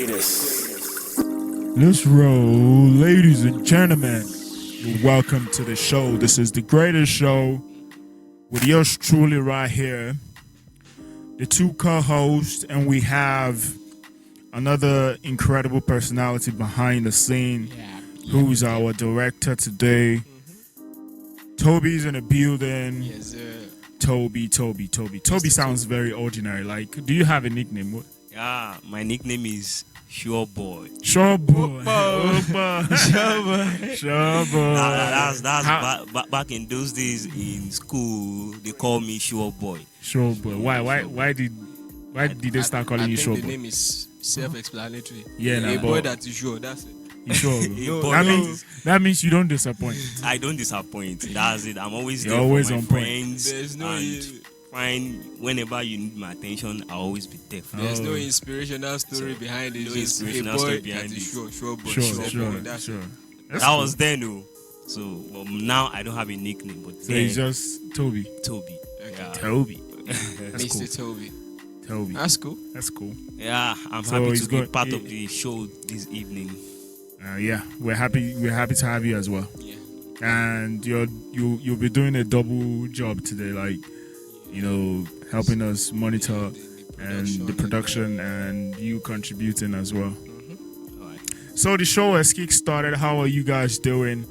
greatness. Let's roll, ladies and gentlemen. Welcome to the show. This is the greatest show with yours truly right here, the two co-hosts, and we have another incredible personality behind the scene, who's our director today. Toby's in the building. Yes, sir. Toby sounds very ordinary. Like, do you have a nickname? Yeah, my nickname is Sure Boy. Sure boy. Sure boy. That's back in those days in school. They call me Sure Boy. Sure boy. Why did they start calling you Sure I think boy? the name is self-explanatory. Yeah, nah, a but- boy that is sure. That's it. You sure? Boy, that means you don't disappoint. I don't disappoint. That's it. I'm always You're there always for my on point. friends. There's no and fine. Whenever you need my attention, I'll always be there. There's no inspirational story behind it. No Just a inspirational boy story that behind is it. sure boy. Sure. That's it. That's That cool. was then, though. So now I don't have a nickname, but So then it's just Toby. Toby. Okay. Yeah. Toby. That's cool. Mr. Toby. Toby. That's cool. That's cool. Yeah, I'm So happy he's to be got- part of the show this evening. Yeah, we're happy to have you as well. Yeah. And you'll be doing a double job today, like, you know, helping us monitor and the production and you contributing as well. All right. So the show has kick-started. How are you guys doing?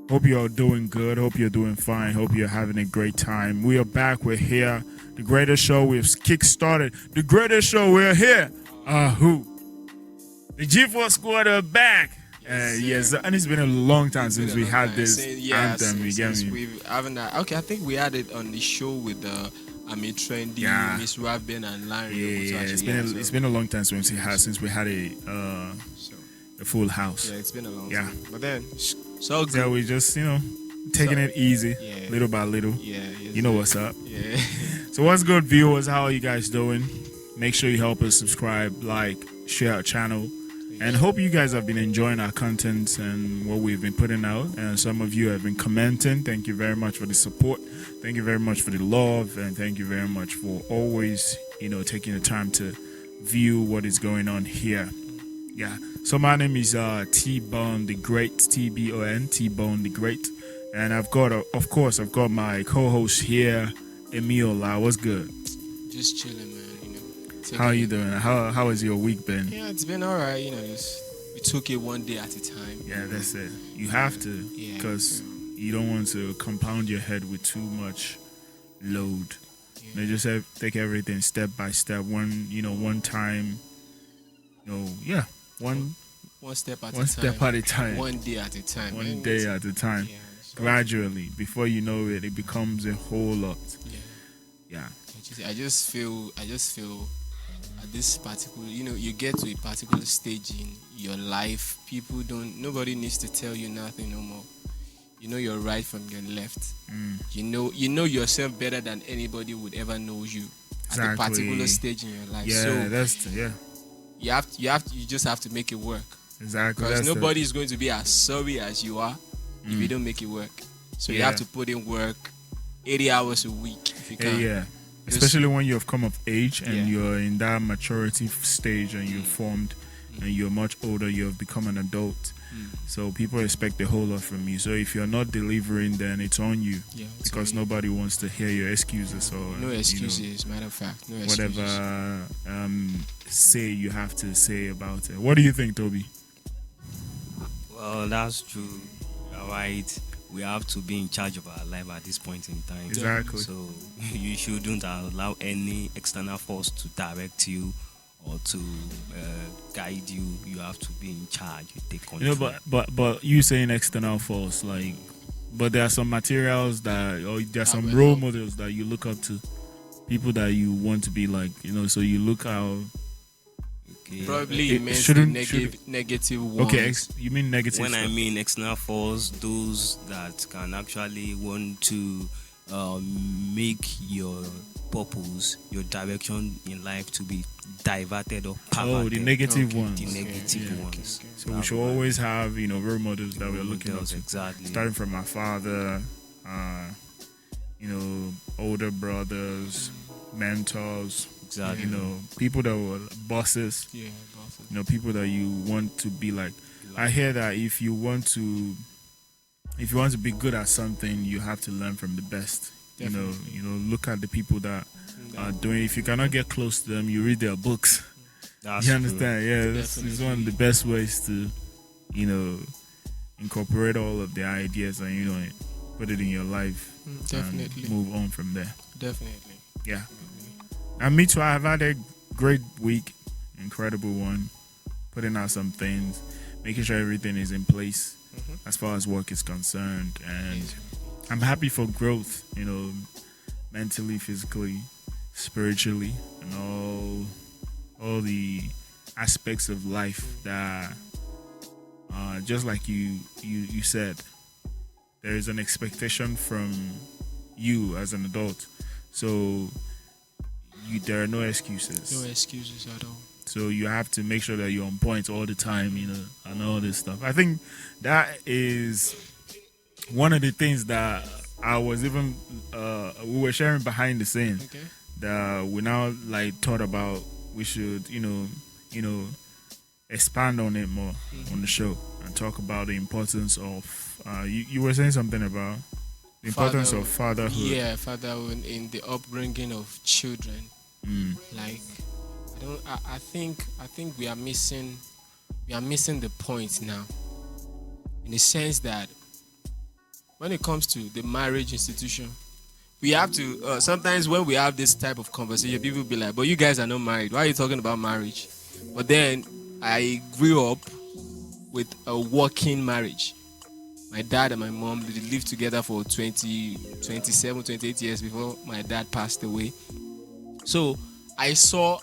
Hope you're doing good. Hope you're doing fine. Hope you're having a great time. We are back. We're here. The greatest show. We've kick-started. The greatest show. We're here. Who? The G4 squad are back. Yes, and it's been a long time since we had this anthem. You get me? We haven't. Okay, I think we had it on the show with Trendy, Yeah. Miss Rabin, and Larry. Yeah. It's been a long time since we had a full house. Yeah, it's been a long Yeah. time. But then, so good. So we just taking it easy, Yeah. little by little. Yeah, yes, You know what's up. Yeah. So what's good, viewers? How are you guys doing? Make sure you help us subscribe, like, share our channel, and hope you guys have been enjoying our content and what we've been putting out. And some of you have been commenting. Thank you very much for the support. Thank you very much for the love, and thank you very much for always, taking the time to view what is going on here. Yeah. So my name is T-Bone the Great, T-B-O-N, T-Bone the Great, and I've got my co-host here, Emiola. What's good? Just chilling, man. How are you doing? How has your week been? Yeah, it's been alright. We took it one day at a time. Yeah, that's it. You have to, Yeah. because you don't want to compound your head with too much load. Yeah. Just take everything step by step. One time. One step at a time. One step at a time. One day at a time. One man. day at a time. Yeah, so- Gradually, before you know it, it becomes a whole lot. Yeah. Yeah. I just feel at this particular, you get to a particular stage in your life, nobody needs to tell you nothing no more. You know your right from your left. You know yourself better than anybody would ever know you at a Exactly. particular stage in your life. Yeah, So you just have to make it work. exactly. Because That's nobody is going to be as sorry as you are if you don't make it work. So you Yeah. have to put in work 80 hours a week if you can. Yeah. Especially when you have come of age and Yeah. you're in that maturity stage and you're formed and you're much older, you have become an adult. So people expect a whole lot from you. So if you're not delivering, then it's on you, Yeah, it's because on you. nobody wants to hear your excuses or No excuses, matter of fact. No excuses. whatever say you have to say about it. What do you think, Toby? Well, that's true. All right. We have to be in charge of our life at this point in time. Exactly. So you shouldn't allow any external force to direct you or to guide you. You have to be in charge. You take control. But you saying external force, like, but there are some materials or there are some role models that you look up to, people that you want to be like, so you look out. Okay. Probably It you meant the shouldn't- negative ones. Okay, you mean negative When I stuff. mean external force, those that can actually want to make your purpose, your direction in life to be diverted or perverted. the negative Okay. ones. The negative Yeah, ones. So we should always have, role models that we're looking up Models, to. exactly. Starting from my father, older brothers, mentors, Exactly. You know, people that were bosses. Yeah, both. You know, people that you want to be like. I hear that if you want to be good at something, you have to learn from the best. Definitely. You know, look at the people that are doing. If you cannot get close to them, you read their books. That's You true. understand? Yeah, this is one of the best ways to, you know, incorporate all of the ideas and put it in your life. Definitely. And move on from there. Definitely. Yeah. And me too. I've had a great week, incredible one. Putting out some things, making sure everything is in place as far as work is concerned, and I'm happy for growth. You know, mentally, physically, spiritually, and all the aspects of life that, just like you said, there is an expectation from you as an adult. So there are no excuses. No excuses at all. So you have to make sure that you're on point all the time, and all this stuff. I think that is one of the things that I was even we were sharing behind the scenes Okay. that we now like thought about. We should expand on it more on the show and talk about the importance of. You were saying something about the importance of fatherhood. Yeah, fatherhood in the upbringing of children. Like, I think we are missing the point now, in the sense that when it comes to the marriage institution, we have to sometimes when we have this type of conversation, people be like, but you guys are not married, why are you talking about marriage? But then I grew up with a working marriage. My dad and my mom, they lived together for 27, 28 years before my dad passed away. So I saw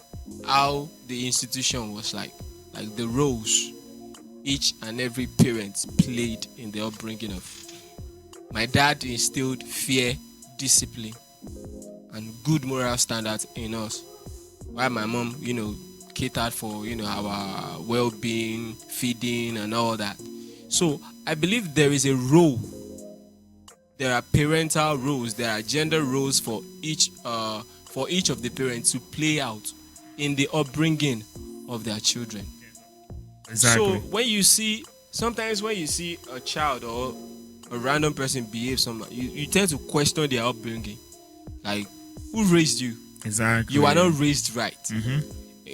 how the institution was like the roles each and every parent played in the upbringing of. My dad instilled fear, discipline, and good moral standards in us, while my mom, catered for, our well-being, feeding, and all that. So I believe there is a role. There are parental roles. There are gender roles for each of the parents to play out in the upbringing of their children. Exactly. So sometimes when you see a child or a random person behave somehow, you tend to question their upbringing. Like, who raised you? Exactly. You are not raised right.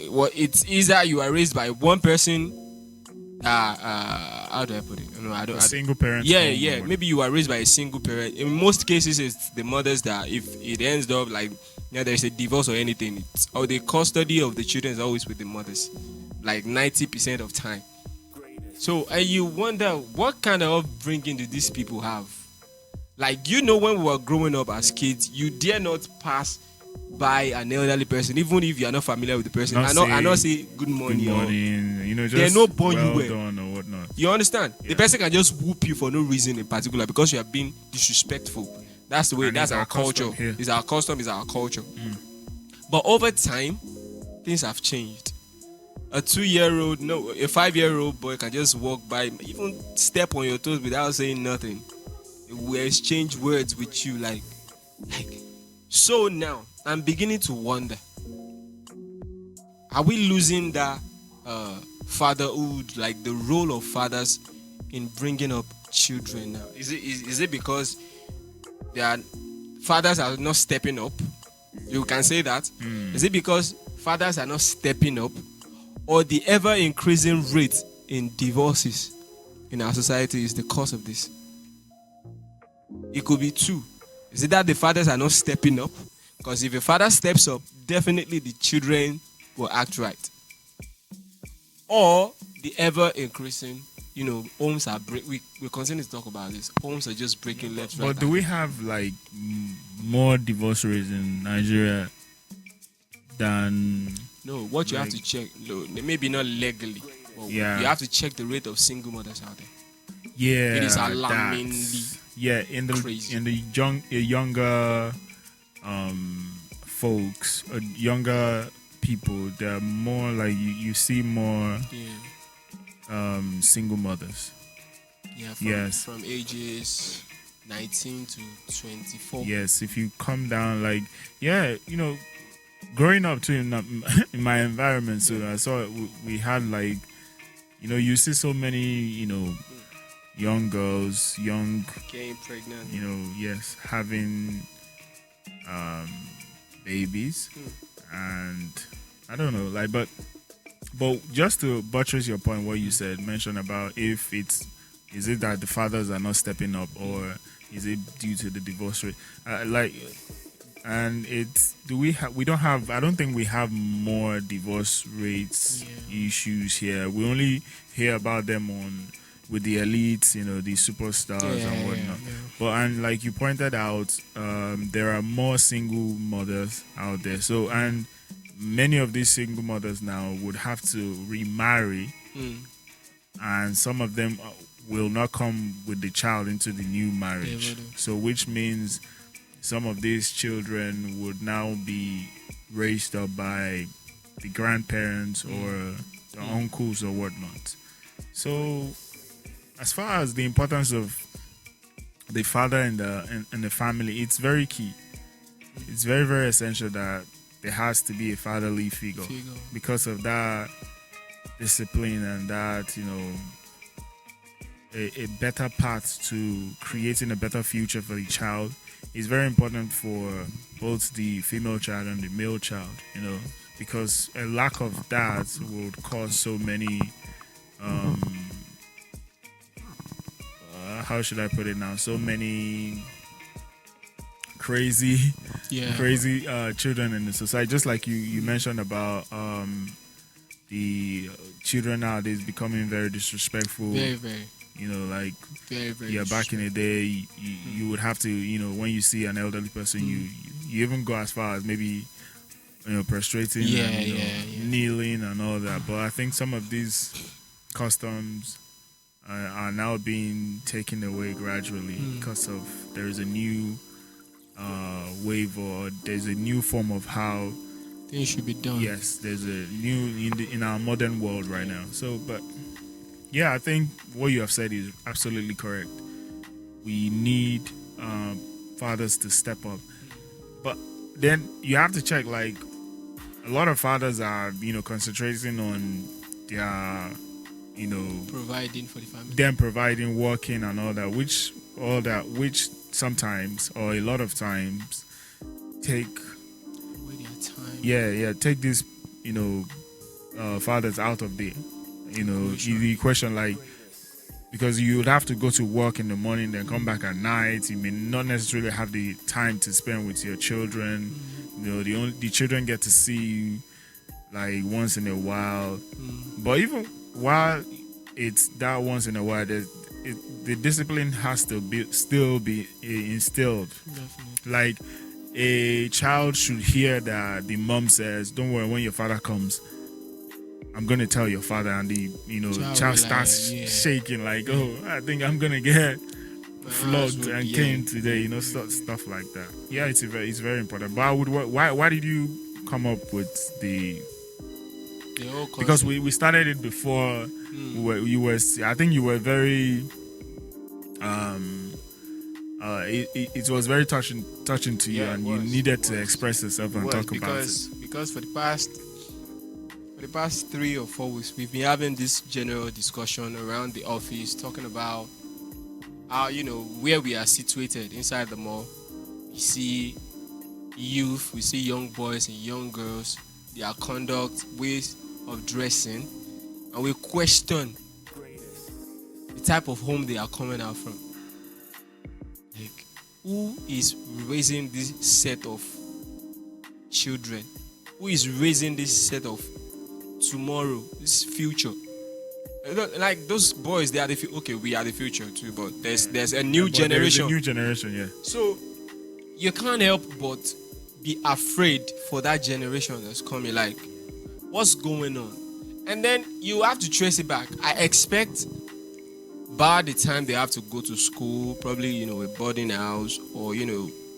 Well, it's either you are raised by one person. How do I put it? No, I don't. A single parent. Yeah. Maybe you are raised by a single parent. In most cases, it's the mothers that, if it ends up like there's a divorce or anything, or the custody of the children is always with the mothers, like 90% of time. So, and you wonder what kind of upbringing do these people have? Like, when we were growing up as kids, you dare not pass by an elderly person, even if you are not familiar with the person. I not say good morning. Good morning. Just they're not born well you well done or whatnot. You understand? Yeah. The person can just whoop you for no reason in particular because you have been disrespectful. That's the way. And that's our culture. It's our custom. It's our culture. But over time, things have changed. A 2-year-old, no, a 5-year-old boy can just walk by, even step on your toes without saying nothing. We exchange words with you, like. So now, I'm beginning to wonder: are we losing that fatherhood, like the role of fathers in bringing up children now? Is it because their fathers are not stepping up? You can say that. Is it because fathers are not stepping up, or the ever increasing rate in divorces in our society is the cause of this? It could be two. Is it that the fathers are not stepping up? Because if a father steps up, definitely the children will act right. Or the ever increasing, homes are we continue to talk about this. Homes are just breaking left, right. But do we have like more divorce rates in Nigeria than? No, what you have to check, maybe not legally. You have to check the rate of single mothers out there. Yeah, it is alarmingly. Yeah, in the younger folks, younger people, they're more like you see more single mothers. Yeah, from ages 19 to 24. Yes, if you come down, like, growing up too in my environment, so I saw we had like, you see so many, young girls, Getting pregnant. yes, having babies, and I don't know, like, but just to buttress your point, what you said, mention about if is it that the fathers are not stepping up, or is it due to the divorce rate? And it's we don't have, I don't think we have more divorce rates issues here. We only hear about them with the elites, the superstars and whatnot. But and like you pointed out, there are more single mothers out there. So, and many of these single mothers now would have to remarry, and some of them will not come with the child into the new marriage. So, which means some of these children would now be raised up by the grandparents or the uncles or whatnot. So, as far as the importance of the father in the family, it's very key. It's very, very essential that there has to be a fatherly figure because of that discipline and that, a better path to creating a better future for the child is very important for both the female child and the male child, because a lack of that would cause so many, how should I put it now? So many crazy children in the society. Just like you mentioned about the children nowadays becoming very disrespectful. Very, very. Like very, very. Yeah, back in the day, you would have to, when you see an elderly person, you even go as far as maybe, prostrating, and, kneeling and all that. But I think some of these customs are now being taken away gradually because of there is a new wave, or there's a new form of how things should be done. Yes, there's a new in our modern world right now. So, but yeah, I think what you have said is absolutely correct. We need fathers to step up, but then you have to check. Like, a lot of fathers are, concentrating on their, providing for the family, them providing, working, and all that, which sometimes, or a lot of times, take away their time. Yeah, take these, fathers out of the, the question, like, because you would have to go to work in the morning, then come back at night. You may not necessarily have the time to spend with your children. The children get to see you like once in a while. But even while it's that once in a while, the discipline has to still be instilled. Definitely. Like, a child should hear that the mom says, "Don't worry, when your father comes, I'm gonna tell your father," and the child starts shaking like, "Oh, I think I'm gonna get flogged and caned today," stuff like that. Yeah, it's very important. But why did you come up with the whole concept? Because we started it before. I think you were very it was very touching to you, and you needed to express yourself and talk about it. Because for the past 3 or 4 weeks, we've been having this general discussion around the office, talking about how, where we are situated inside the mall. We see youth, we see young boys and young girls, their conduct, ways of dressing, and we question the type of home they are coming out from. Like, who is raising this set of children? Who is raising this set of tomorrow, this future? Like, those boys, they are the okay, we are the future too, but there's a new generation. There's a new generation, yeah. So you can't help but be afraid for that generation that's coming. Like, what's going on? And then you have to trace it back. I expect by the time they have to go to school, probably, a boarding house, or,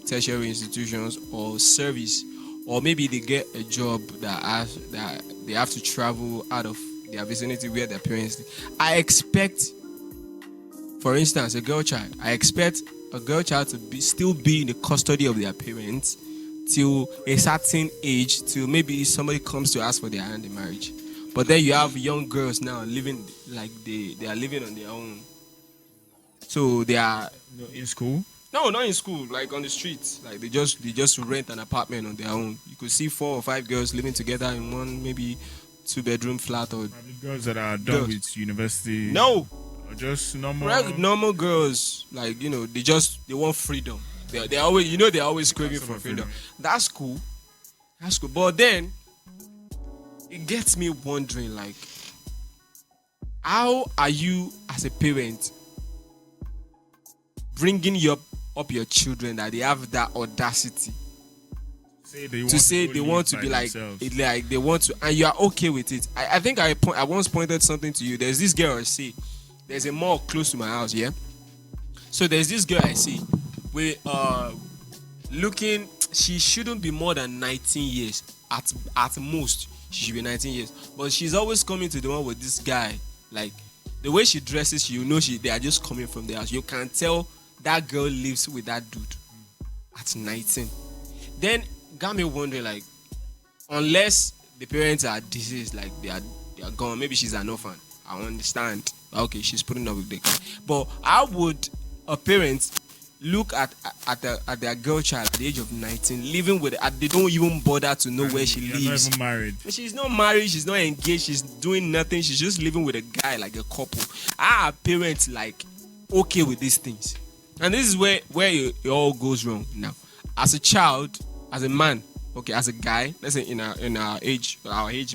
tertiary institutions, or service, or maybe they get a job that they have to travel out of their vicinity where their parents live. I expect, for instance, I expect a girl child to still be in the custody of their parents till a certain age, till maybe somebody comes to ask for their hand in marriage. But then you have young girls now living like they are living on their own. So they are In school? no, not in school, like on the streets. Like they just rent an apartment on their own. You could see 4 or 5 girls living together in one maybe 2-bedroom flat or Probably girls that are done Girls. with university. no. Or just normal. Normal girls, like they want freedom. They always they're always craving for freedom. That's cool. That's cool. But then it gets me wondering, like, how are you as a parent bringing up your children that they have that audacity to say they want to be like they want to, and you are okay with it? I think I once pointed something to you. There's this girl I see. There's a mall close to my house, yeah. So there's this girl I see. We looking. She shouldn't be more than 19 years at most. She should be 19 years, but she's always coming to the one with this guy. Like the way she dresses, they are just coming from the house. You can tell that girl lives with that dude at 19. Then got me wondering, like, unless the parents are deceased, like they are gone. Maybe she's an orphan. I understand. Okay, she's putting up with the guy. But how would a parent look at their girl child at the age of 19, living with her? They don't even bother to know where she lives. Not even married. She's not married. She's not engaged. She's doing nothing. She's just living with a guy, like a couple. Are parents like okay with these things? And this is where it all goes wrong. Now, as a child, as a man, okay, as a guy, let's say in our age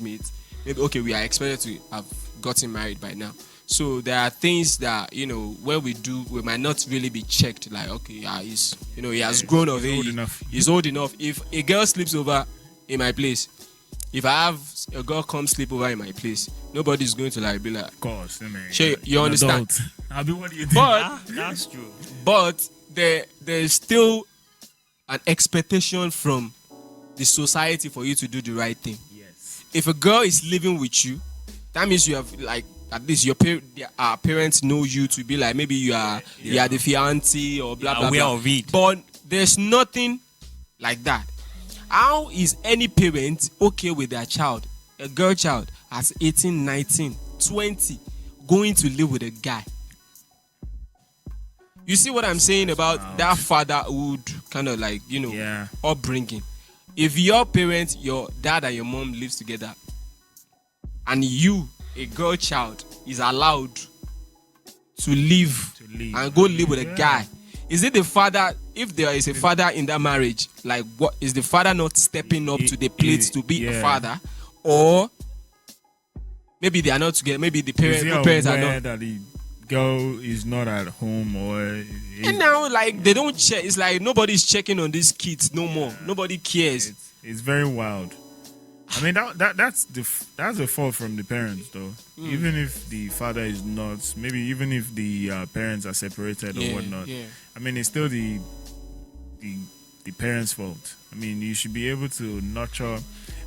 mates, maybe okay, we are expected to have gotten married by now. So there are things that when we do, we might not really be checked. Like, okay, yeah, he has grown of age. He's old enough. If a girl sleeps over in my place, if I have a girl come sleep over in my place, nobody's going to like be like, Of course, I mean, sure, you understand. adult. I mean, what do you think? But That's true. But there's still an expectation from the society for you to do the right thing. Yes. If a girl is living with you, that means you have like at least your parents know you to be like maybe you are the fiancé or blah blah Aware blah. of it. But there's nothing like that. How is any parent okay with their child, a girl child at 18, 19, 20, going to live with a guy? You see what I'm saying about that fatherhood kind of like, upbringing. If your parents, your dad and your mom lives together, and you, a girl child, is allowed to live and go live with a guy, is it the father, if there is a father in that marriage, like what is the father not stepping up to the plate to be a father? Or maybe they are not together, maybe the parents are not. That the girl is not at home And now, like, they don't check. It's like nobody's checking on these kids no more. Nobody cares. It's very wild. I mean, that's the fault from the parents, though. Even if the father is not, maybe even if the parents are separated or whatnot. Yeah. I mean, it's still the parents' fault. I mean, you should be able to nurture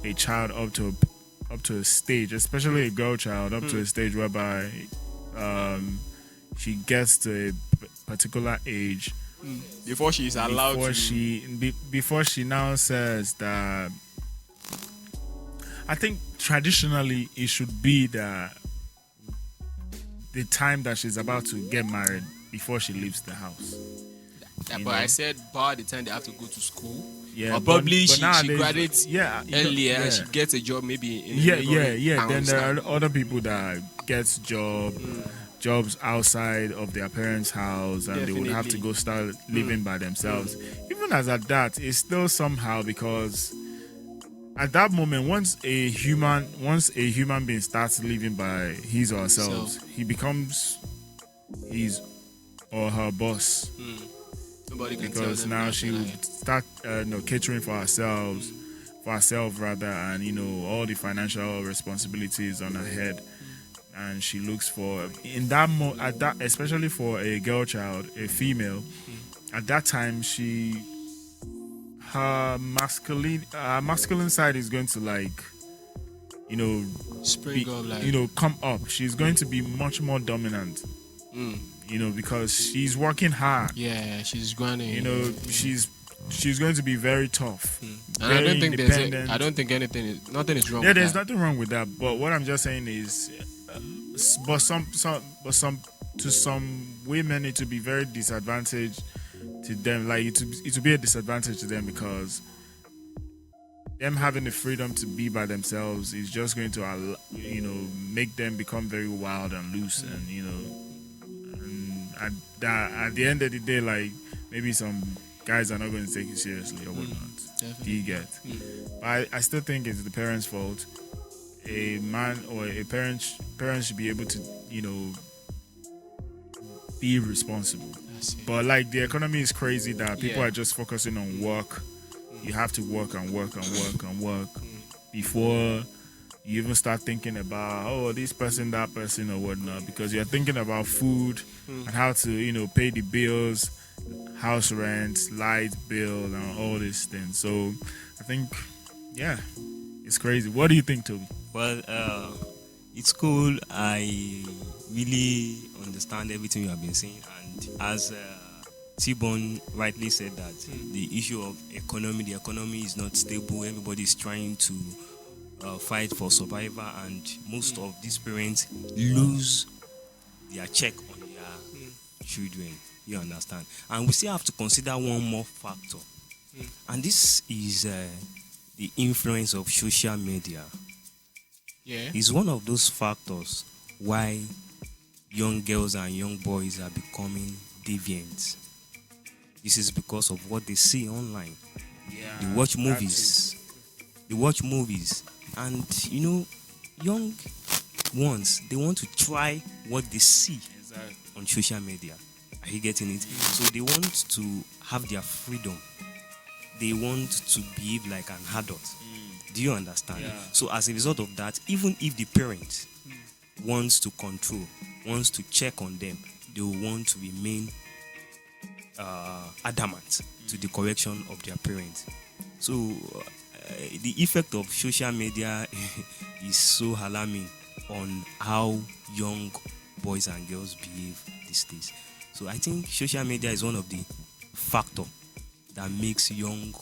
a child up to a stage, especially a girl child, up to a stage whereby she gets to a particular age Before she is allowed before she now says that. I think traditionally it should be the time that she's about to get married before she leaves the house. But I said by the time they have to go to school. Yeah, or probably but she nowadays, graduates earlier and she gets a job maybe in Then there are other people that gets jobs outside of their parents' house, and they would have to go start living by themselves. Even as at that, it's still somehow, because at that moment, once a human being starts living by his or herself, he becomes his or her boss. Nobody can Because now she would start catering for herself rather, and all the financial responsibilities on her head, and she looks for especially for a girl child, a female, at that time her masculine side is going to spring up, come up. She's going to be much more dominant. Because she's working hard. Yeah, she's grinding. She's she's going to be very tough. And I very don't think independent. I don't think nothing is wrong Yeah, with there's that. nothing wrong with that. But what I'm just saying is, but some to some women it would be very disadvantaged to them. Like it would be a disadvantage to them because them having the freedom to be by themselves is just going to make them become very wild and loose, and at the end of the day, like maybe some guys are not going to take it seriously or whatnot. Do Definitely. you get? But I still think it's the parents' fault. A man or a parent should be able to be responsible. That's it. But like the economy is crazy that people Yeah. are just focusing on work. You have to work and work and work and work before you even start thinking about this person, that person, or whatnot. Because you're thinking about food and how to pay the bills, house rent, light bill, and all these things. So I think, yeah, it's crazy. What do you think, Toby? Well, it's cool. I really understand everything you have been saying, and as T-Bone rightly said that the issue of the economy is not stable. Everybody is trying to fight for survival, and most of these parents lose their check on their children. You understand? And we still have to consider one more factor, and this is the influence of social media. Yeah. Is one of those factors why young girls and young boys are becoming deviant. This is because of what they see online. Yeah, They watch movies. And young ones, they want to try what they see Exactly. on social media. Are you getting it? So they want to have their freedom. They want to behave like an adult. Do you understand? Yeah. So as a result of that, even if the parent wants to control, wants to check on them, they will want to remain adamant to the correction of their parents. So the effect of social media is so alarming on how young boys and girls behave these days. So I think social media is one of the factor that makes young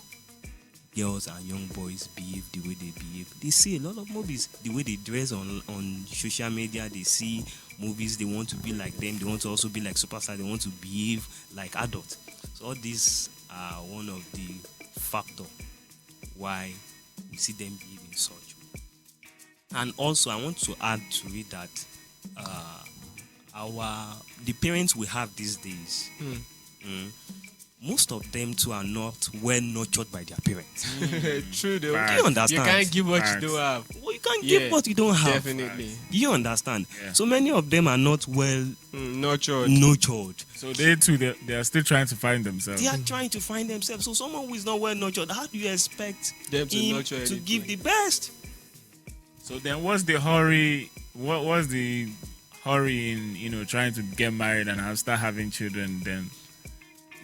girls and young boys behave the way they behave. They see a lot of movies, the way they dress on social media. They see movies, they want to be like them, they want to also be like superstars, they want to behave like adults. So all these are one of the factor why we see them behaving such. And also I want to add to it that the parents we have these days, most of them too are not well nurtured by their parents. True though. Facts. Do you understand? You can't give what Facts. you don't have. Well, you can't Yeah, give what you don't have. Definitely. Do you understand? Yeah. So many of them are not well Nurtured. nurtured. So they too, they are still trying to find themselves. They are trying to find themselves. So someone who is not well nurtured, how do you expect Them to him nurture to anything. give the best? So then, what's the hurry? What was the hurry in trying to get married and start having children? Then,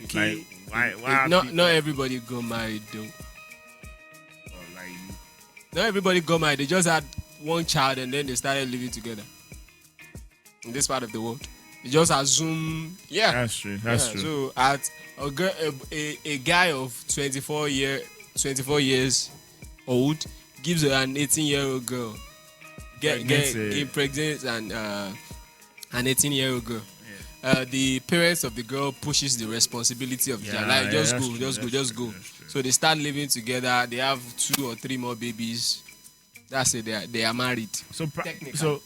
Okay. like, why? Not everybody got married though. Like, Not everybody got married. They just had one child and then they started living together. In this part of the world, they just assume. Yeah. that's true. That's Yeah, true. So at a guy of 24 years old gives her an 18-year-old girl Pregnancy. pregnant and an 18-year-old girl. The parents of the girl pushes the responsibility of the child. Like that's just true, go. that's true, that's true. So they start living together. They have 2 or 3 more babies. That's it. They are married. So Technically.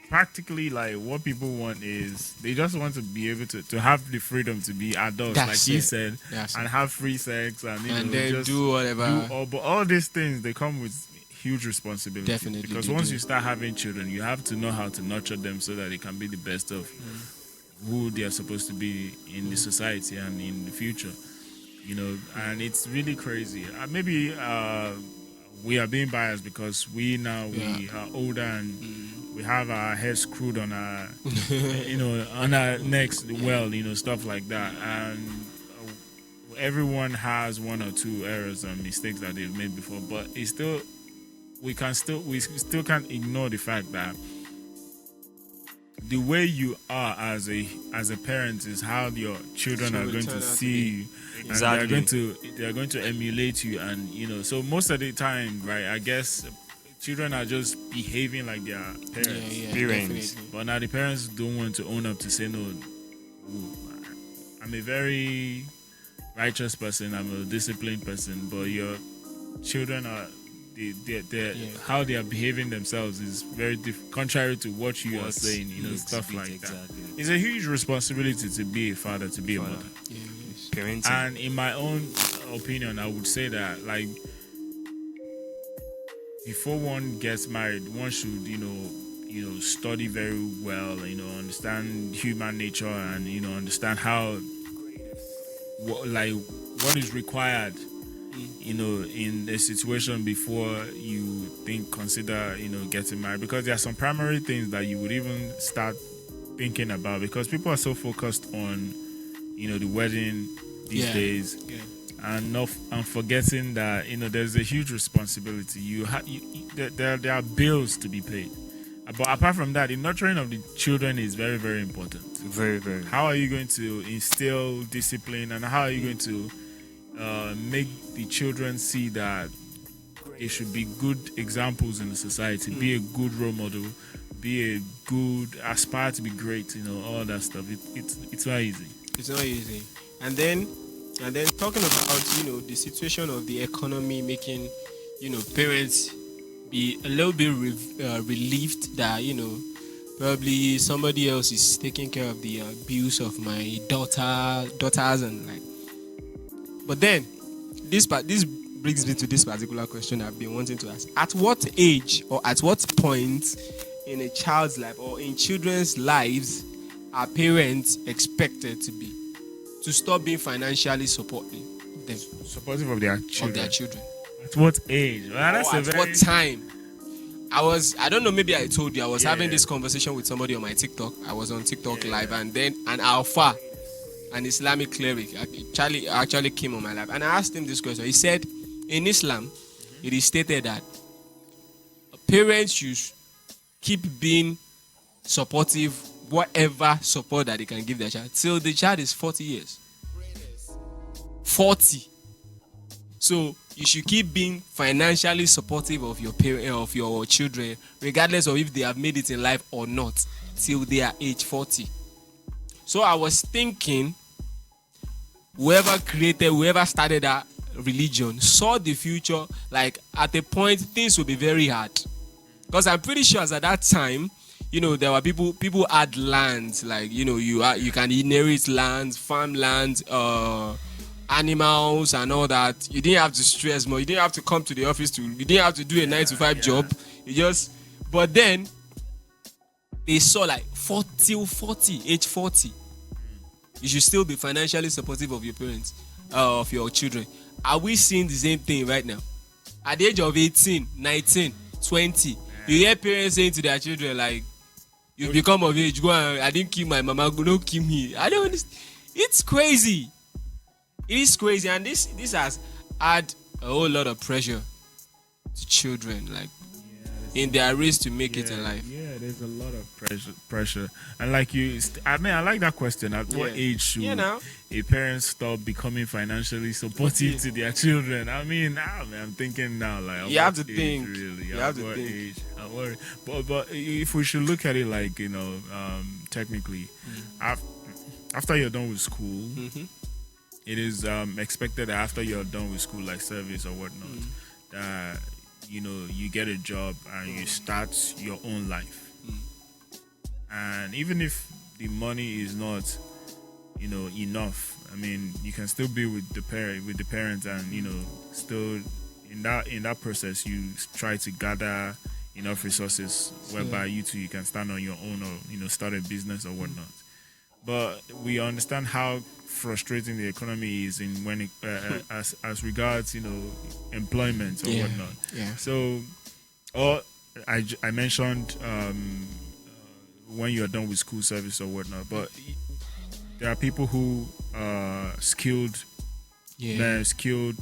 practically, like what people want is they just want to be able to have the freedom to be adults, That's like he it. said, That's and it. have free sex and And then just do whatever. but all these things they come with huge responsibility. Definitely because they once do. you start having children, you have to know how to nurture them so that they can be the best of who they are supposed to be in the society and in the future. And it's really crazy. Maybe we are being biased because we are older and we have our heads screwed on our on our necks, stuff like that. And everyone has 1 or 2 errors and mistakes that they've made before, but it's still we still can't ignore the fact that the way you are as a parent is how your children So are will going turn to out to see be. you, and Exactly. they're going to emulate you, and so most of the time, right? I guess children are just behaving like their Yeah, parents, yeah, Parents. definitely. but now the parents don't want to own up to say no. Ooh, I'm a very righteous person. I'm a disciplined person, but your children are Yeah. how they are behaving themselves is very contrary to what you are What saying. you Stuff exhibit, like that. exactly. It's a huge responsibility to be a father, to be a Father. mother. Yeah, yes. Parenting. And in my own opinion, I would say that like before one gets married, one should study very well. Understand human nature, and understand how what is required. In a situation before you consider getting married, because there are some primary things that you would even start thinking about, because people are so focused on the wedding these Yeah. days, Yeah. and not and forgetting that there's a huge responsibility. There are bills to be paid, but apart from that, the nurturing of the children is very, very important. Very, very. How are you going to instill discipline, and how are you going to make the children see that they should be good examples in the society, be a good role model, be a good, aspire to be great, all that stuff. It's not easy. It's not easy. And then talking about the situation of the economy, making parents be a little bit relieved that probably somebody else is taking care of the bills of my daughters, and like. But then this brings me to this particular question I've been wanting to ask: at what age or at what point in a child's life or in children's lives are parents expected to stop being financially supporting them, Supportive of their of children. their children? At what age? Well, that's Or a at very what time? I don't know, maybe I told you I was Yeah, having yeah. this conversation with somebody on my TikTok. I was on TikTok Yeah, live, yeah. and then an alpha, an Islamic cleric, Charlie actually came on my live, and I asked him this question. He said, in Islam, it is stated that parents should keep being supportive, whatever support that they can give their child, till the child is 40 years. 40. So you should keep being financially supportive of your of your children, regardless of if they have made it in life or not, till they are age 40. So I was thinking, whoever started that religion saw the future, like at a point things will be very hard, because I'm pretty sure as at that time, there were people had lands, like you can inherit lands, farmlands, animals and all that. You didn't have to stress more. You didn't have to come to the office you didn't have to do a 9 to 5 job. But then they saw like 40, age 40. You should still be financially supportive of your parents, of your children. Are we seeing the same thing right now? At the age of 18, 19, 20, you hear parents saying to their children like, "You become of age, go and I didn't kill my mama, go don't kill me." I don't understand. It's crazy. It is crazy, and this has add a whole lot of pressure to children, like in their race to make it in life. Yeah, there's a lot of pressure, and like I like that question. At what Yeah. age should now. a parent stop becoming financially supportive to their children? I mean, I'm thinking now, like at You have what to age, think. Really, You at have to what think. age? At what- But if we should look at it like technically, after you're done with school, Mm-hmm. it is expected that after you're done with school, like service or whatnot, that you get a job and you start your own life. And even if the money is not enough, I mean, you can still be with the parents, and still in that process you try to gather enough resources whereby you can stand on your own, or start a business or whatnot. But we understand how frustrating the economy is in when it, as regards employment or whatnot. Yeah. So, or I mentioned when you're done with school service or whatnot, but there are people who are skilled, Yeah. skilled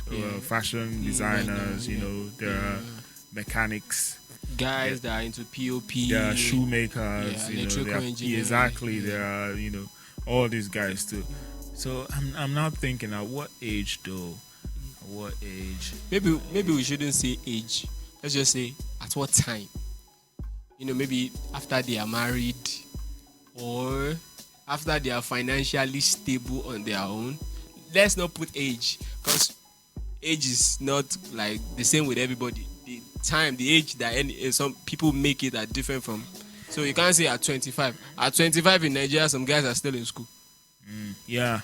fashion designers. yeah. There are mechanics. guys that are into POP. There are shoemakers, Yeah, you know, electrical there are, engineers, exactly. yeah. There are, you know, all these guys too. So I'm now thinking, at what age though? At what age? Maybe we shouldn't say age. Let's just say at what time. You know, maybe after they are married, or after they are financially stable on their own. Let's not put age, because age is not like the same with everybody. The time, the age that some people make it are different from. So you can't say at 25. At 25 in Nigeria, some guys are still in school. Yeah.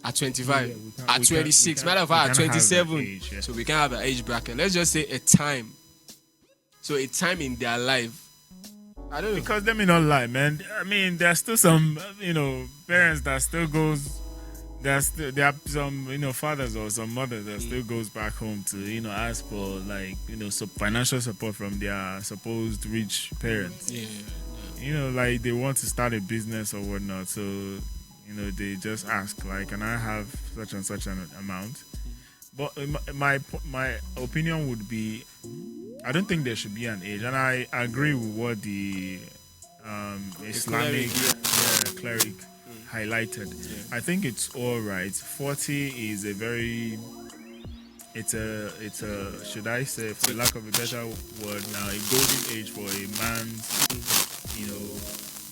At 25, Yeah, we can't- at we 26, can't- matter of we fact, at can't have that 27. age, yeah. So we can't have an age bracket. Let's just say a time. So a time in their life. I don't know. Because let me not lie, man. I mean, there's still some, you know, parents that still goes. There are some, you know, fathers or some mothers that still goes back home to, you know, ask for, like, you know, financial support from their supposed rich parents. Yeah. You know, like they want to start a business or whatnot, so, you know, they just ask, like, can I have such and such an amount? But my opinion would be, I don't think there should be an age, and I agree with what the Islamic cleric highlighted. I think it's all right. 40 is a very, it's a should I say, for lack of a better word now, a golden age for a man's, you know,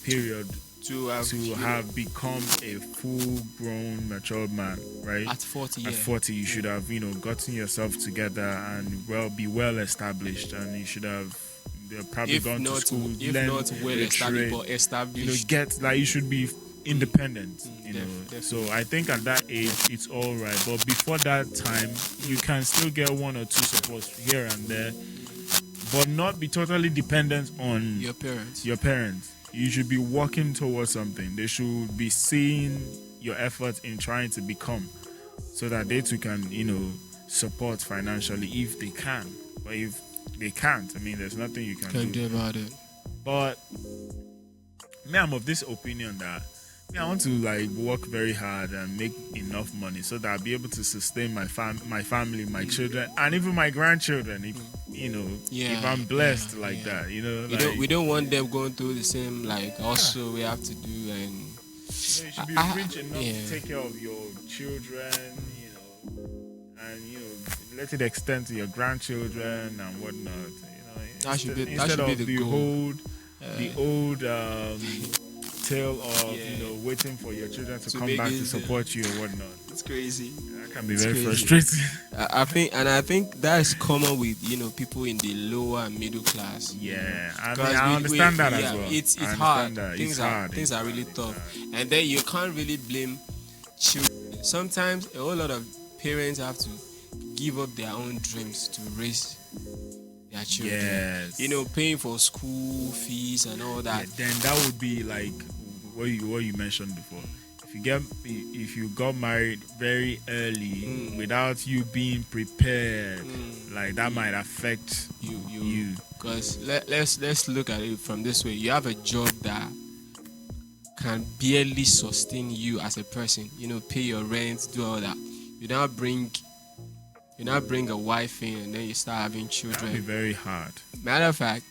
period To have become a full-grown, mature man, right? at 40, At 40, you should have, you know, gotten yourself together and be well established, and you should have probably If gone not, to school, if learn not well a established, trade, but established. you know, you should be independent, you know. definitely. So I think at that age it's all right, but before that time, you can still get one or two supports here and there, but not be totally dependent on Your parents. your parents. You should be working towards something. They should be seeing your efforts in trying to become, so that they too can, you know, support financially if they can. But if they can't, I mean, there's nothing you can Can do. do about it. But me, I'm of this opinion that I want to, like, work very hard and make enough money so that I'll be able to sustain my family, my children, and even my grandchildren. If you know, Yeah, if I'm blessed yeah, like yeah. that, you know, We don't want them going through the same, like, also we have to do, and you should be rich enough yeah. to take care of your children, you know, and, you know, let it extend to your grandchildren and whatnot. You know, That should be instead the of the goal. old tale of, Yeah. you know, waiting for your children to To come make back to it, support you or whatnot. It's crazy. That can be It's very crazy. frustrating. I think that is common with, you know, people in the lower and middle class. Yeah, I mean, Because I understand that as yeah, well. It's I understand hard. that. Things It's are hard. things are really tough, and then you can't really blame children. Sometimes a whole lot of parents have to give up their own dreams to raise their children. Yes. You know, paying for school fees and all that. Yeah, then that would be like what you mentioned before. If you got married very early without you being prepared, like that might affect you. Because let's look at it from this way. You have a job that can barely sustain you as a person. You know, pay your rent, do all that. You now bring a wife in, and then you start having That'd be children. very hard. Matter of fact,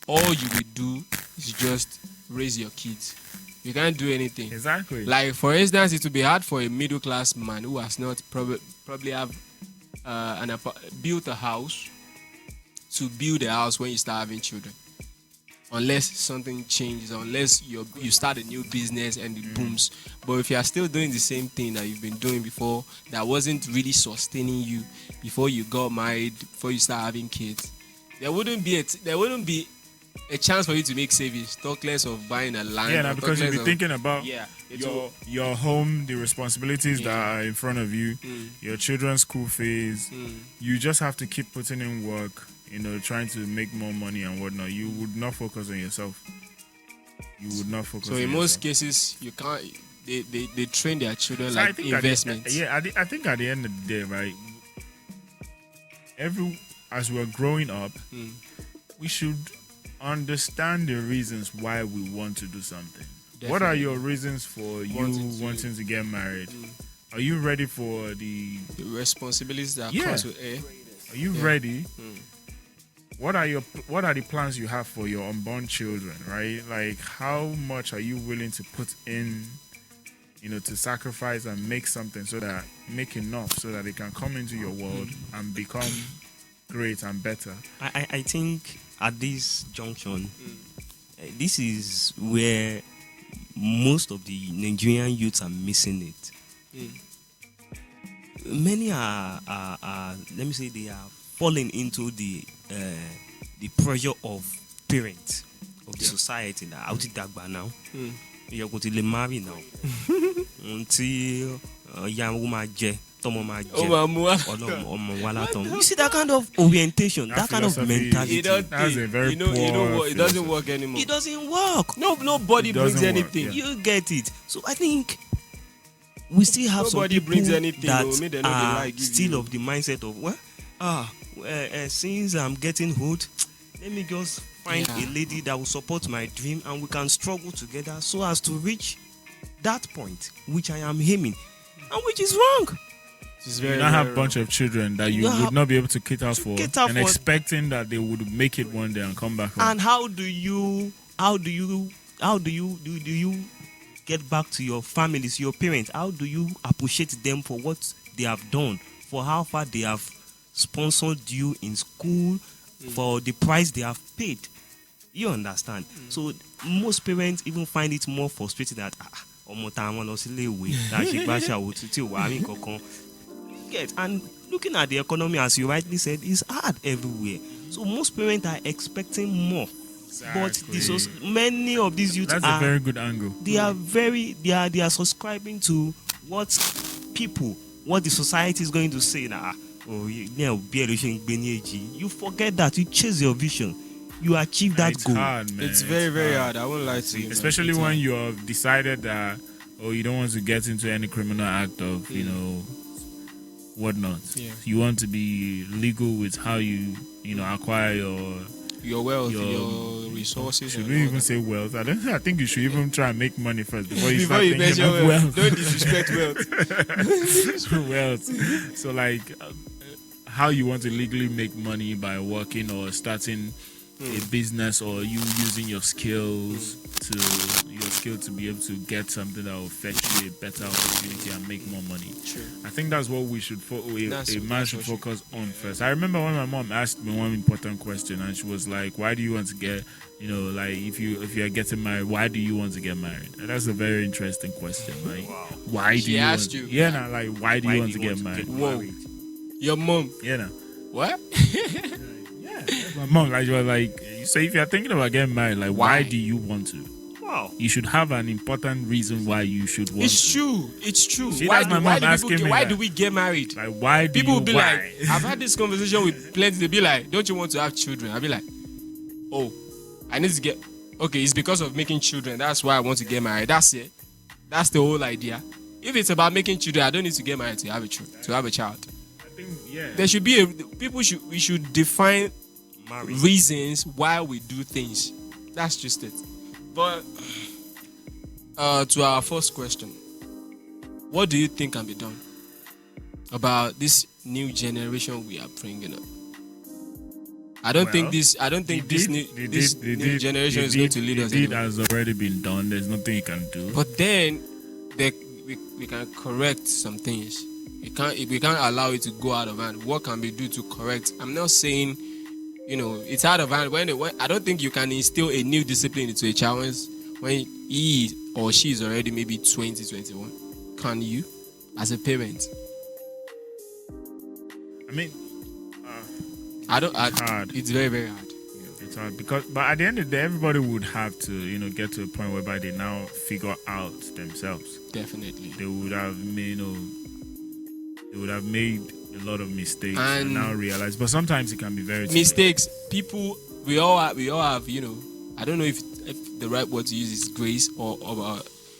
all you will do is just raise your kids. You can't do anything. Exactly. Like, for instance, it would be hard for a middle class man who has not probably have built a house to build a house when you start having children. Unless something changes, unless you start a new business and it booms. But if you are still doing the same thing that you've been doing before, that wasn't really sustaining you before you got married, before you start having kids, there wouldn't be a chance for you to make savings. Talk less of buying a land. Yeah, or now, because talk you'll be less of- thinking about Yeah, your home, the responsibilities that Yeah. are in front of you, your children's school fees. You just have to keep putting in work, you know, trying to make more money and whatnot. You would not focus on yourself. You would not focus So on in yourself. most cases, you can't. They train their children So I like think investments. I think at the end of the day, right, as we're growing up, we should understand the reasons why we want to do something. What are Definitely. your reasons for you wanting to get married? Are you ready for the The responsibilities that Yeah. comes with it. Are you ready what are the plans you have for your unborn children, right? Like, how much are you willing to put in, to sacrifice and make enough so that they can come into your world and become great and better? I think at this junction, this is where most of the Nigerian youths are missing it. Many are let me say, they are falling into the pressure of parents, of the society now. Out dagba now, you're going to marry now. Until young woman je, tomo ma je. You see that kind of orientation, that kind of mentality. That's a very poor. It doesn't work anymore. It doesn't work. Nobody brings anything. Yeah. You get it. So I think we still have Nobody some people brings anything, that though. They know they are like give still you. of the mindset of since I'm getting old, let me just find a lady that will support my dream and we can struggle together so as to reach that point which I am aiming, and which is wrong. It's You very, don't have very a bunch of children that you would not be able to cater for, and expecting that they would make it one day and come back home. And how do you get back to your families, your parents? How do you appreciate them for what they have done, for how far they have sponsored you in school, for the price they have paid? You understand? So most parents even find it more frustrating that get. And looking at the economy, as you rightly said, is hard everywhere. So most parents are expecting more. Exactly. But many of these youths That's a very good angle. they are subscribing to what the society is going to say now. You forget that. You chase your vision, you achieve that It's goal. hard, man. It's very, very hard. I won't lie to you. Especially when you have decided that, you don't want to get into any criminal act of, whatnot. Yeah. You want to be legal with how you, acquire your wealth, your- your resources. Should and we all even that. say wealth? I think you should even try and make money first before you Before start you thinking mention of wealth, wealth. don't disrespect wealth. Wealth. So, like, how you want to legally make money by working or starting a business, or you using your skills to be able to get something that will fetch you a better opportunity and make more money. True. I think that's what we should a man That's should what focus on first. I remember when my mom asked me one important question, and she was like, "Why do you want to get, like if you are getting married, why do you want to get married?" And that's a very interesting question. Like, why do She you asked want you? Yeah, nah, like why do you want to get married? Whoa. Your mom. Yeah, nah. What? Yeah, my mom like she was like, so if you're thinking about getting married, like why do you want to? Wow. You should have an important reason why you should want It's to. true. It's true. See, Why that's my do, mom why do asking people me why that. do we get married? Like why do People you will be why? like, I've had this conversation with plenty. They'll be like, don't you want to have children? I'll be like, oh, I need to get. Okay, it's because of making children. That's why I want to get married. That's it. That's the whole idea. If it's about making children, I don't need to get married to have a child. I think There should be we should define reasons why we do things. That's just it. But to our first question, what do you think can be done about this new generation we are bringing up? I don't think this new generation is going to lead us The deed anywhere. has already been done. There's nothing you can do. But then we can correct some things. We can't allow it to go out of hand. What can we do to correct? I'm not saying, it's out of hand. When I don't think you can instill a new discipline into a child when he or she is already maybe 20, 21. Can you, as a parent? I mean, It's hard. It's very, very hard. It's hard but at the end of the day, everybody would have to, get to a point whereby they now figure out themselves. Definitely. They would have, made a lot of mistakes and now realize. But sometimes it can be very Mistakes. People, we all have, I don't know if the right word to use is grace or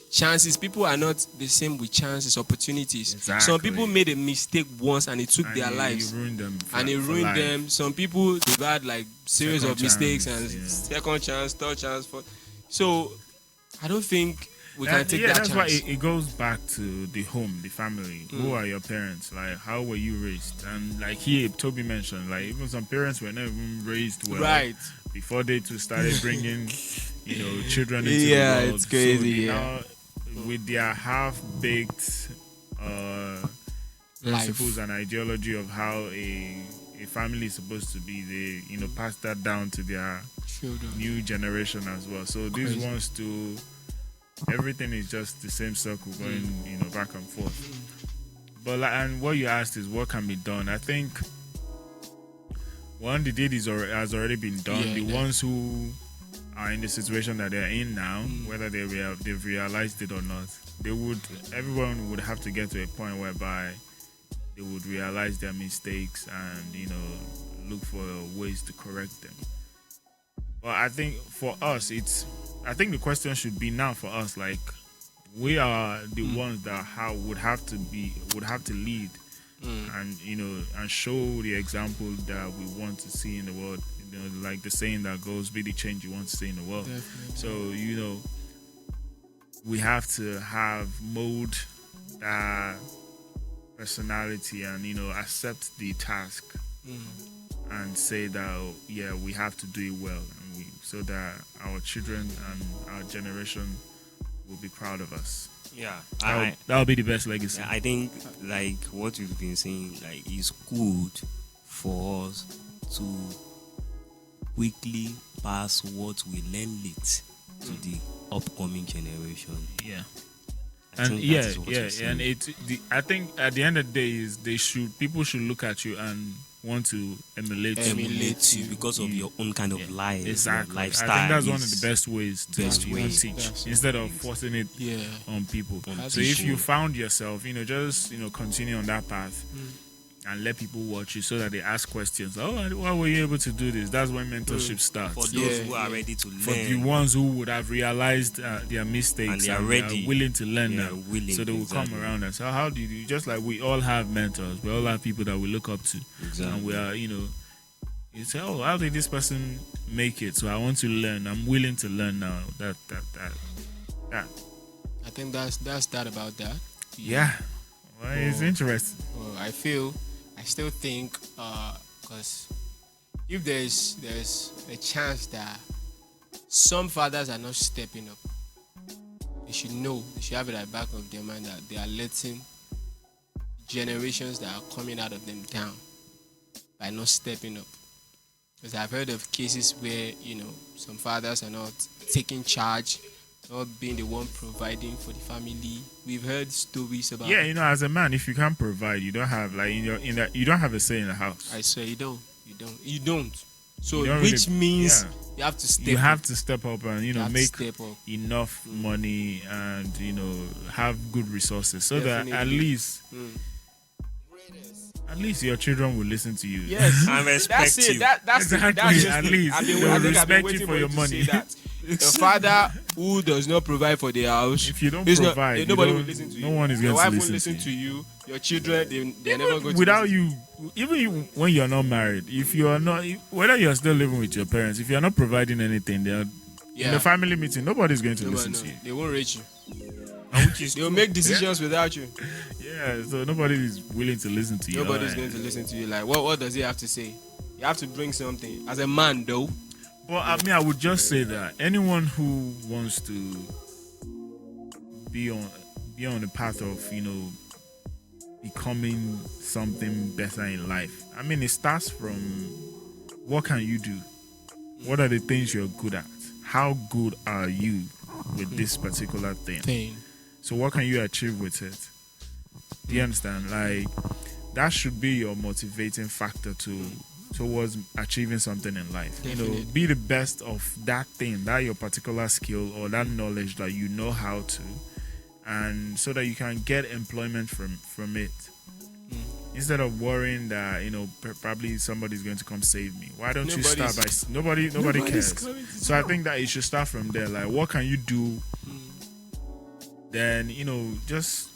chances. People are not the same with chances, opportunities. Exactly. Some people made a mistake once and it took And their you lives. ruined them. And it for ruined life. them. Some people, they've had like series Second of mistakes chance, and yeah. second chance, third chance. So I don't think we can take yeah, that that's chance. why it goes back to the home, the family. Mm. Who are your parents? Like, how were you raised? And like here, Toby mentioned, like even some parents were not even raised well. Right. Before they too started bringing, children into Yeah, the world. it's crazy, So they yeah. now, with their half-baked principles and ideology of how a family is supposed to be, they pass that down to their Children. new generation as well. So these Crazy. ones too, everything is just the same circle going, back and forth. But and what you asked is what can be done. I think one the deed has already been done. Yeah, The yeah. ones who are in the situation that they're in now, Mm. whether they've realized it or not, everyone would have to get to a point whereby they would realize their mistakes and look for ways to correct them. But I think for us, I think the question should be now for us, like we are the ones that would have to lead and and show the example that we want to see in the world. Like the saying that goes, "Be the change you want to see in the world." Definitely. So we have to have mold that personality and accept the task and say that we have to do it well, and so that our children and our generation will be proud of us. Yeah, That would be the best legacy. I think like what we've been saying, like it's good for us to quickly pass what we learn late to the upcoming generation. Yeah. I And think that yeah, is what you're saying. and I think at the end of the day is people should look at you and want to emulate you. Emulate you because of your own kind of Yeah, life, exactly. your lifestyle. I think that's one of is- the best ways to best way. teach Best instead of forcing it Yeah. on people. On So if you people. found yourself, just continue on that path and let people watch you so that they ask questions. Oh, why were you able to do this? That's when mentorship starts. For those Yeah, who are yeah. ready to learn, For the ones who would have realized their mistakes And they are ready. willing to learn They are now, willing, so they will exactly. come around us. So how do you just like we all have mentors, we all have people that we look up to, Exactly. and we are you say, oh, how did this person make it? So I want to learn. I'm willing to learn now. That. I think that's that about that. Yeah, well, it's Oh. interesting. Well, I still think, because if there's a chance that some fathers are not stepping up, they should have it at the back of their mind that they are letting generations that are coming out of them down by not stepping up. Because I've heard of cases where some fathers are not taking charge, not being the one providing for the family. We've heard stories about. Yeah, as a man, if you can't provide, you don't have like you don't have a say in the house. I swear you don't. So You don't which really- means yeah. you have to step. You have up. to step up and You have to make step up. enough money and have good resources so that at Definitely. least Mm. at least your children will listen to you. Yes, And respect that's it. you. That's Exactly, it. That's just at it. least. I They'll think I've been respect waiting you for for your to money. say that. A father who does not provide for the house, If you don't is not- provide, you nobody will don't- listen to you. no one is Your going wife to won't listen listen to to you. Your children, they're never going to. without listen. you, even when you're not married, if you are not, whether you're still living with your parents, if you're not providing anything, they're Yeah. in the family meeting, nobody's going to Nobody listen to knows. you. They won't rate you. And which is They will make decisions without you. yeah, so nobody is willing to listen to you. Nobody's Alright. going to listen to you. Like, what does he have to say? You have to bring something. As a man, though. Well, I mean, I would just say that anyone who wants to be on the path of becoming something better in life. I mean, it starts from what can you do? What are the things you're good at? How good are you with this particular thing? So what can you achieve with it? Do you understand? Like that should be your motivating factor towards achieving something in life. Definitely. Be the best of that thing, that your particular skill or that knowledge that you know how to, and so that you can get employment from it. Instead of worrying that probably somebody's going to come save me. Why don't you start by nobody Nobody's cares. coming to So I think that it should start from there. Like, what can you do? Then just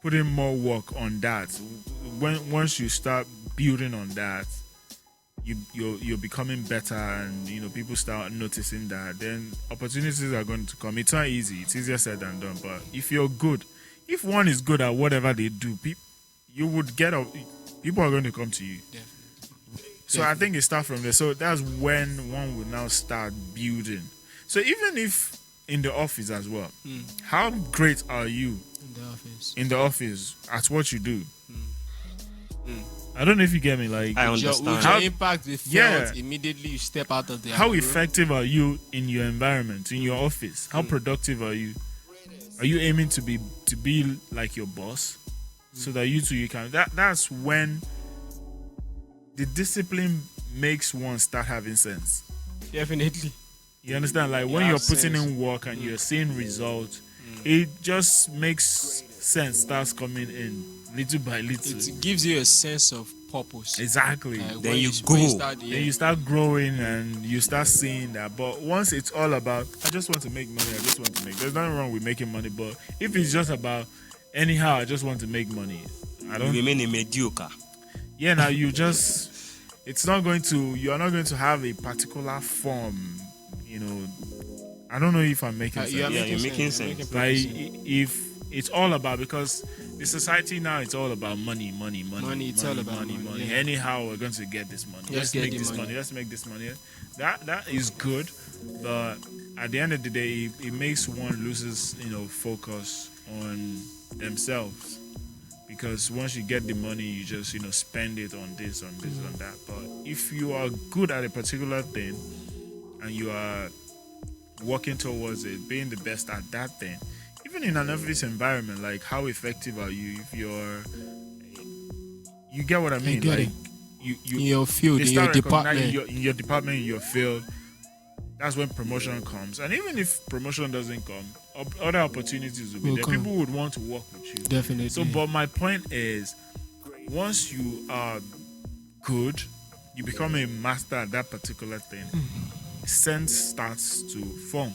put in more work on that. Once you start building on that, you're becoming better, and people start noticing that, then opportunities are going to come. It's not easy. It's easier said than done. But if you're good, if one is good at whatever they do, you would get up. People are going to come to you. Definitely. So I think it starts from there. So that's when one will now start building. So even if in the office as well, how great are you In the office. in the office at what you do? I don't know if you get me. Like, I With understand. your impact be felt Yeah. immediately you step out of the how room. effective are you in your environment, in your office? How productive are you? Are you aiming to be like your boss, so that you can? That's when the discipline makes one start having sense. Definitely. You understand? Like when Yeah, you're putting sense. in work and you're seeing results, it just makes sense starts coming in little by little. It gives you a sense of purpose. Exactly. Like, Then when you when go. start, Then you start growing and you start seeing that. But once it's all about, I just want to make money, I just want to make. There's nothing wrong with making money, but if it's just about, anyhow, I just want to make money, I You don't. remain a mediocre. Yeah, now you just, it's not going to. You are not going to have a particular form. I don't know if I'm making sense. you are Yeah, making you're making sense. sense. Like if it's all about, because the society now, it's all about money. Money, it's all about money, yeah. Anyhow, we're going to get this money. Let's Let's get make the this money. money. Let's make this money. That is good, but at the end of the day, it makes one loses focus on themselves, because once you get the money, you just spend it on this, on that. But if you are good at a particular thing and you are working towards it, being the best at that thing, even in an office environment, like how effective are you? If you get what I mean? get Like it. you In your field, they in your start recognizing department. in your department, in your field. That's when promotion comes, and even if promotion doesn't come, other opportunities will be Will there. come. People would want to work with you. Definitely. So, but my point is, once you are good, you become a master at that particular thing. Sense starts to form.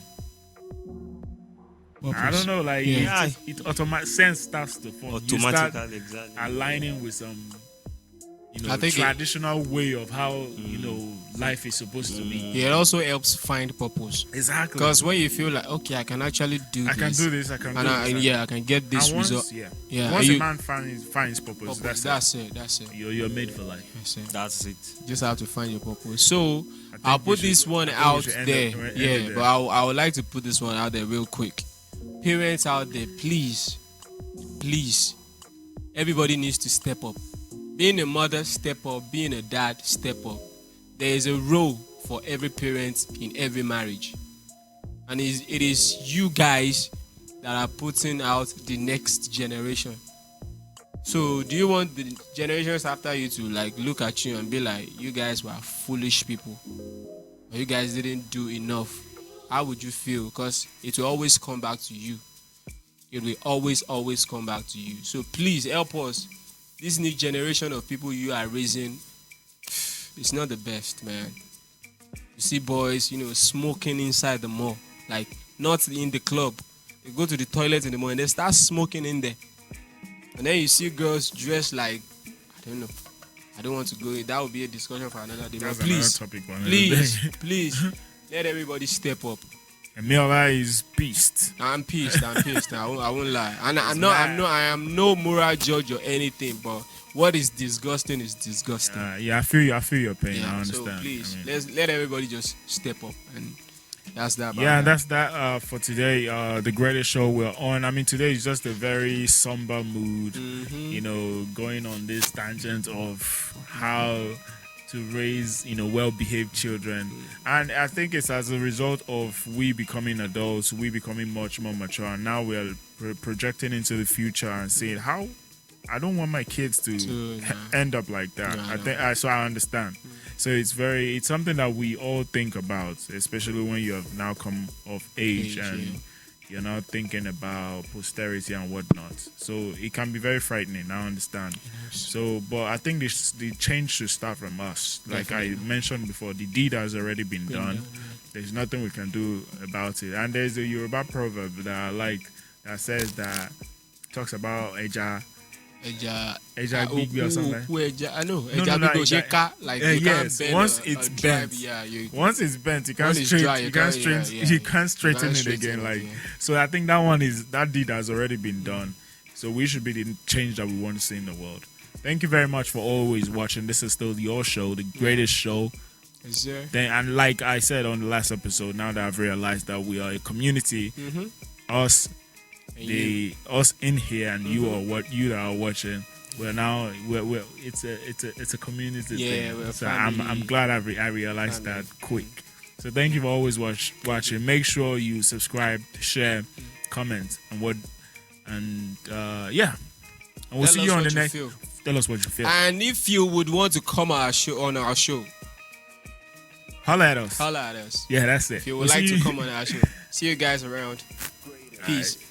I don't know, like Yeah. it automatic sense starts to form. You start Automatically, exactly. aligning with some, I think traditional way of how life is supposed to be. it also helps find purpose. Exactly. Because when you feel like, okay, I can actually do I this. can do this. I can do And this. I can get this And once, result. yeah. Yeah, Once and a you- man finds purpose, Purpose. that's it. That's it. You're made for life. That's it. That's it. Just have to find your purpose. So think I'll we put should- this one I think we out should end there. it- end Yeah, it there. but I would like to put this one out there real quick. Parents out there, please, everybody needs to step up. Being a mother, step up. Being a dad, step up. There is a role for every parent in every marriage, and it is you guys that are putting out the next generation. So, do you want the generations after you to like look at you and be like, you guys were foolish people, or you guys didn't do enough? How would you feel? Because it will always come back to you. It will always come back to you. So please help us. This new generation of people you are raising, it's not the best, man. You see boys, smoking inside the mall, like not in the club. They go to the toilet in the mall and they start smoking in there. And then you see girls dressed like, I don't know. I don't want to go. That would be a discussion for another day. But That's please, another topic for another day. please, let everybody step up. And Miola is beast. I'm pissed. I won't lie. And I am no moral judge or anything. But what is disgusting is disgusting. Yeah, I feel your pain. Yeah, I understand. so please, I mean, let everybody just step up, and that's that. about yeah, that. that's that for today. The greatest show we're on. I mean, today is just a very somber mood. Going on this tangent of how to raise, well-behaved children, and I think it's as a result of we becoming adults, we becoming much more mature, and now we're projecting into the future and saying how. I don't want my kids to end up like that. No, I no. think so. I understand. So it's something that we all think about, especially when you have now come of age and yeah. you're now thinking about posterity and whatnot. So it can be very frightening. I understand. So, but I think the change should start from us. Like I Definitely. mentioned before, the deed has already been done. There's nothing we can do about it. And there's a Yoruba proverb that I like that says that talks about Eja Eja, Eja gbigbe or something. Eja, I know. No, Eja no, gbigbe like sheka, like you yes, can't bend once a it's drive, bent, yeah, you once it's bent, you can't When it's straight, dry, you can't straight, yeah. you can't straighten can't it straighten again. it, Like, yeah. so I think that deed has already been done. So we should be the change that we want to see in the world. Thank you very much for always watching. This is still your show, the greatest show. Is there? Then, and like I said on the last episode, now that I've realized that we are a community, us, And you. us in here, and you are what you that are watching. We're it's a community Yeah, thing. we're a So family. I'm glad I realized Family. that quick. So thank you for always watching. Make sure you subscribe, share, comment, and yeah. And we'll Tell see us you on what the next. feel. Tell us what you feel. And if you would want to come on our show, Holla at us. holla at us. Yeah, that's it. If you We'll would like see to you- come on our show, see you guys around. Peace. Alright.